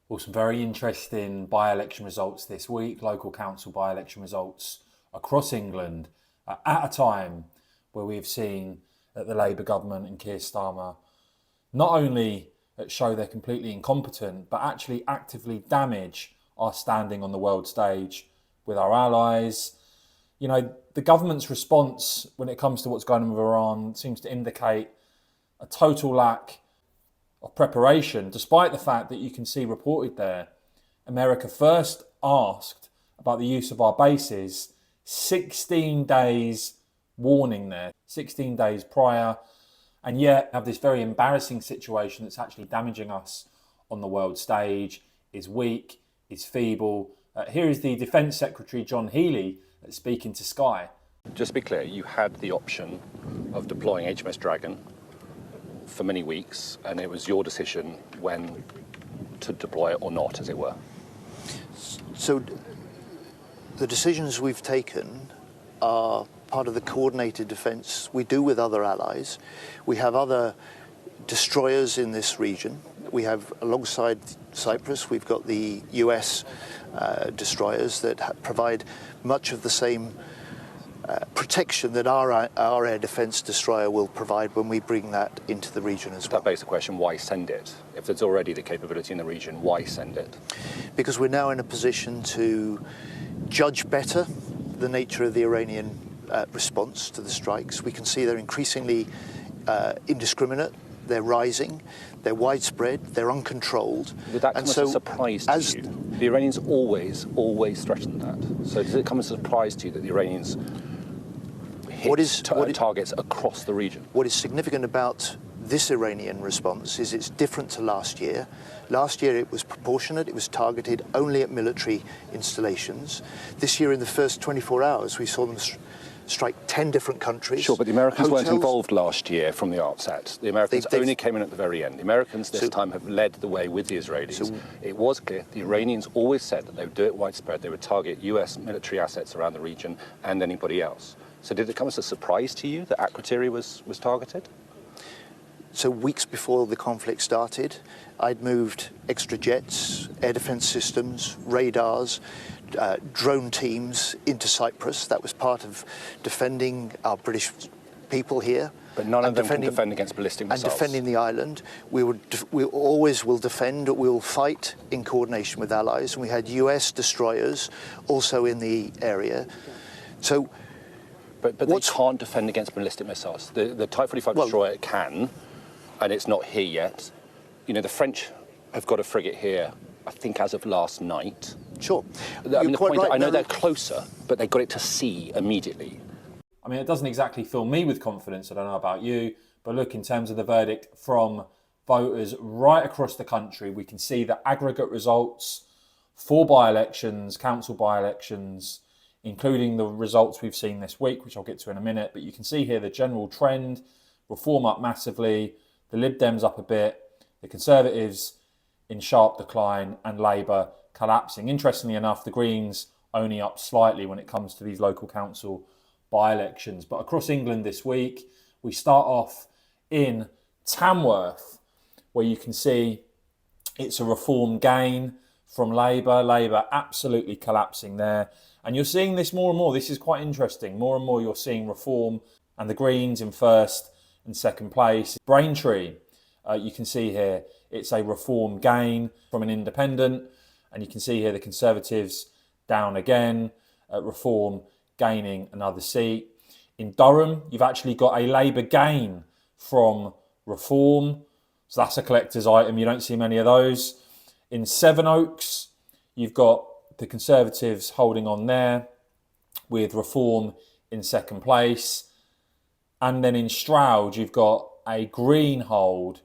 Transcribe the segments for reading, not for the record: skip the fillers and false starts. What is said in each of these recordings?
Well, some very interesting by-election results this week, local council by-election results across England at a time where we've seen that the Labour government and Keir Starmer not only show they're completely incompetent, but actually actively damage our standing on the world stage with our allies. You know, the government's response when it comes to what's going on with Iran seems to indicate a total lack of preparation, despite the fact that you can see reported there, America first asked about the use of our bases 16 days warning there, 16 days prior, and yet have this very embarrassing situation that's actually damaging us on the world stage, is weak, is feeble. Here is the Defence Secretary, John Healey, speaking to Sky. Just to be clear, you had the option of deploying HMS Dragon for many weeks, and it was your decision when to deploy it or not, as it were. So the decisions we've taken are part of the coordinated defence we do with other allies. We have other destroyers in this region. We have, alongside Cyprus, we've got the US destroyers that provide much of the same protection that our air defence destroyer will provide when we bring that into the region as well. That begs the question, why send it? If there's already the capability in the region, why send it? Because we're now in a position to judge better the nature of the Iranian response to the strikes. We can see they're increasingly indiscriminate, they're rising, they're widespread, they're uncontrolled. Did that come as a surprise to you? The Iranians always threaten that. So does it come as a surprise to you that the Iranians hit targets across the region? What is significant about this Iranian response is it's different to last year. Last year it was proportionate, it was targeted only at military installations. This year, in the first 24 hours, we saw them strike 10 different countries. Sure, but the Americans weren't involved last year from the outset. The Americans only came in at the very end. The Americans this time have led the way with the Israelis. It was clear. The Iranians always said that they would do it widespread. They would target US military assets around the region and anybody else. So did it come as a surprise to you that Akrotiri was targeted? So weeks before the conflict started, I'd moved extra jets, air defence systems, radars, drone teams into Cyprus. That was part of defending our British people here. But none of them can defend against ballistic missiles. And defending the island. We always will defend, we will fight in coordination with allies. And we had US destroyers also in the area. So, But they can't defend against ballistic missiles. The Type 45 destroyer can, and it's not here yet. You know, the French have got a frigate here, I think, as of last night. Sure. I mean, I know they're closer, but they got it to sea immediately. I mean, it doesn't exactly fill me with confidence, I don't know about you, but look, in terms of the verdict from voters right across the country, we can see the aggregate results for by-elections, council by-elections, including the results we've seen this week, which I'll get to in a minute. But you can see here the general trend, Reform up massively, the Lib Dems up a bit, the Conservatives in sharp decline, and Labour collapsing. Interestingly enough, the Greens only up slightly when it comes to these local council by-elections. But across England this week, we start off in Tamworth, where you can see it's a Reform gain from Labour. Labour absolutely collapsing there. And you're seeing this more and more. This is quite interesting. More and more you're seeing Reform and the Greens in first and second place. Braintree, you can see here, it's a Reform gain from an independent. And you can see here the Conservatives down again, Reform gaining another seat. In Durham, you've actually got a Labour gain from Reform. So that's a collector's item. You don't see many of those. In Sevenoaks, you've got the Conservatives holding on there with Reform in second place. And then in Stroud, you've got a Green hold,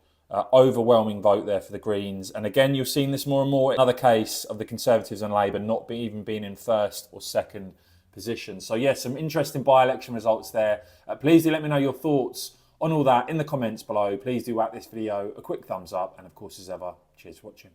overwhelming vote there for the Greens. And again, you're seeing this more and more. Another case of the Conservatives and Labour not even being in first or second position. So yes, some interesting by-election results there. Please do let me know your thoughts on all that in the comments below. Please do whack this video a quick thumbs up. And of course, as ever, cheers for watching.